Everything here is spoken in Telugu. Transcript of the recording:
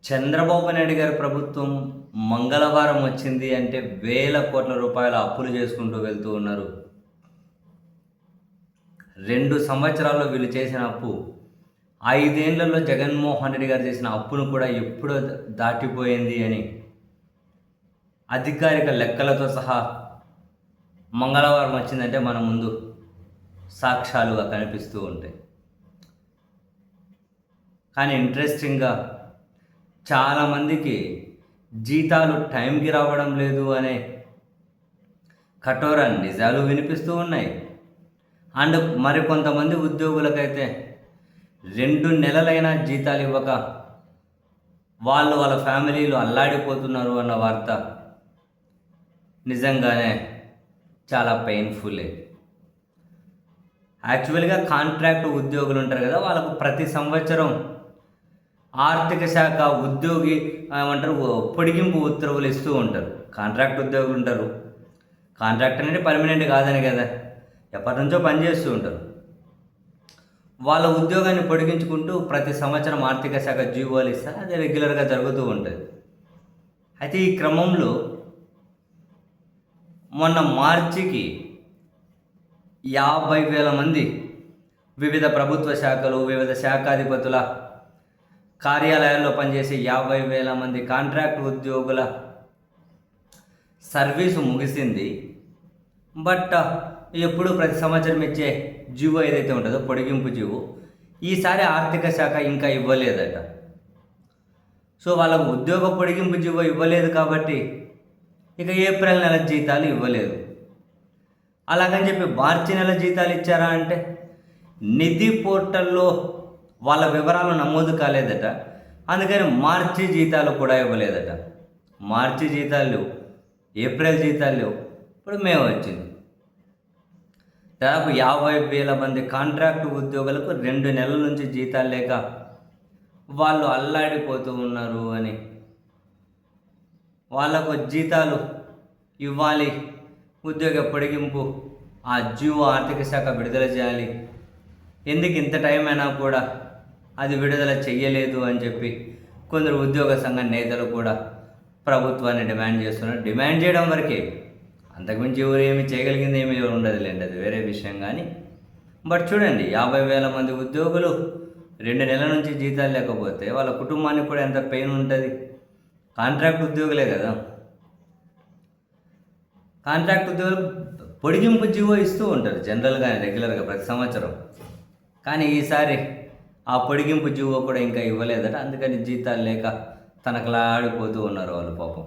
చంద్రబాబు నాయుడు గారి ప్రభుత్వం మంగళవారం వచ్చింది అంటే వేల కోట్ల రూపాయల అప్పులు చేసుకుంటూ వెళ్తూ ఉన్నారు. 2 సంవత్సరాల్లో వీళ్ళు చేసిన అప్పు 5 ఏళ్లలో జగన్మోహన్ రెడ్డి గారు చేసిన అప్పును కూడా ఎప్పుడో దాటిపోయింది అని అధికారిక లెక్కలతో సహా మంగళవారం వచ్చిందంటే మన ముందు సాక్ష్యాలుగా కనిపిస్తూ ఉంటాయి. కానీ ఇంట్రెస్టింగ్‌గా చాలామందికి జీతాలు టైంకి రావడం లేదు అనే కఠోర నిజాలు వినిపిస్తూ ఉన్నాయి. అండ్ మరికొంతమంది ఉద్యోగులకైతే 2 నెలలైనా జీతాలు ఇవ్వక వాళ్ళ ఫ్యామిలీలు అల్లాడిపోతున్నారు అన్న వార్త నిజంగానే చాలా పెయిన్ఫుల్లే. యాక్చువల్‌గా కాంట్రాక్ట్ ఉద్యోగులు ఉంటారు కదా, వాళ్ళకు ప్రతి సంవత్సరం ఆర్థిక శాఖ ఉద్యోగి ఏమంటారు పొడిగింపు ఉత్తర్వులు ఇస్తూ ఉంటారు. కాంట్రాక్ట్ ఉద్యోగులు ఉంటారు. కాంట్రాక్ట్ అనేది పర్మనెంట్ కాదని కదా, ఎప్పటి నుంచో పనిచేస్తూ ఉంటారు. వాళ్ళ ఉద్యోగాన్ని పొడిగించుకుంటూ ప్రతి సంవత్సరం ఆర్థిక శాఖ జీవోలు ఇస్తారు. అది రెగ్యులర్గా జరుగుతూ ఉంటుంది. అయితే ఈ క్రమంలో మొన్న మార్చికి 50,000 మంది వివిధ ప్రభుత్వ శాఖలు, వివిధ శాఖాధిపతుల కార్యాలయాల్లో పనిచేసే 50,000 మంది కాంట్రాక్ట్ ఉద్యోగుల సర్వీసు ముగిసింది. బట్ ఎప్పుడు ప్రతి సంవత్సరం ఇచ్చే జీవో ఏదైతే ఉంటుందో పొడిగింపు జీవో ఈసారి ఆర్థిక శాఖ ఇంకా ఇవ్వలేదట. సో వాళ్ళకు ఉద్యోగ పొడిగింపు జీవో ఇవ్వలేదు కాబట్టి ఇక ఏప్రిల్ నెల జీతాలు ఇవ్వలేదు. అలాగని చెప్పి మార్చి నెల జీతాలు ఇచ్చారా అంటే నిధి పోర్టల్లో వాళ్ళ వివరాలు నమోదు కాలేదట. అందుకని మార్చి జీతాలు కూడా ఇవ్వలేదట. మార్చి జీతాలు, ఏప్రిల్ జీతాలు, ఇప్పుడు మే వచ్చింది. దాదాపు 50,000 మంది కాంట్రాక్టు ఉద్యోగులకు 2 నెలల నుంచి జీతాలు లేక వాళ్ళు అల్లాడిపోతూ ఉన్నారు అని, వాళ్ళకు జీతాలు ఇవ్వాలి, ఉద్యోగ పొడిగింపు ఆ జీవో ఆర్థిక శాఖ విడుదల చేయాలి, ఎందుకు ఇంత టైం అయినా కూడా అది విడుదల చెయ్యలేదు అని చెప్పి కొందరు ఉద్యోగ సంఘ నేతలు కూడా ప్రభుత్వాన్ని డిమాండ్ చేస్తున్నారు. డిమాండ్ చేయడం వరకే, అంతకుమించి ఎవరు ఏమి చేయగలిగింది ఏమీ ఉండదులేండి, అది వేరే విషయం. కానీ బట్ చూడండి, 50,000 మంది ఉద్యోగులు 2 నెలల నుంచి జీతాలు లేకపోతే వాళ్ళ కుటుంబానికి కూడా ఎంత పెయిన్ ఉంటుంది. కాంట్రాక్ట్ ఉద్యోగులే కదా, కాంట్రాక్ట్ ఉద్యోగులు పొడిగింపు జీవో ఇస్తూ ఉంటారు జనరల్గా, రెగ్యులర్గా ప్రతి సంవత్సరం. కానీ ఈసారి ఆ పొడిగింపు జీవో కూడా ఇంకా ఇవ్వలేదట. అందుకని జీతాలు లేక తనకలాడిపోతూ ఉన్నారు వాళ్ళు పాపం.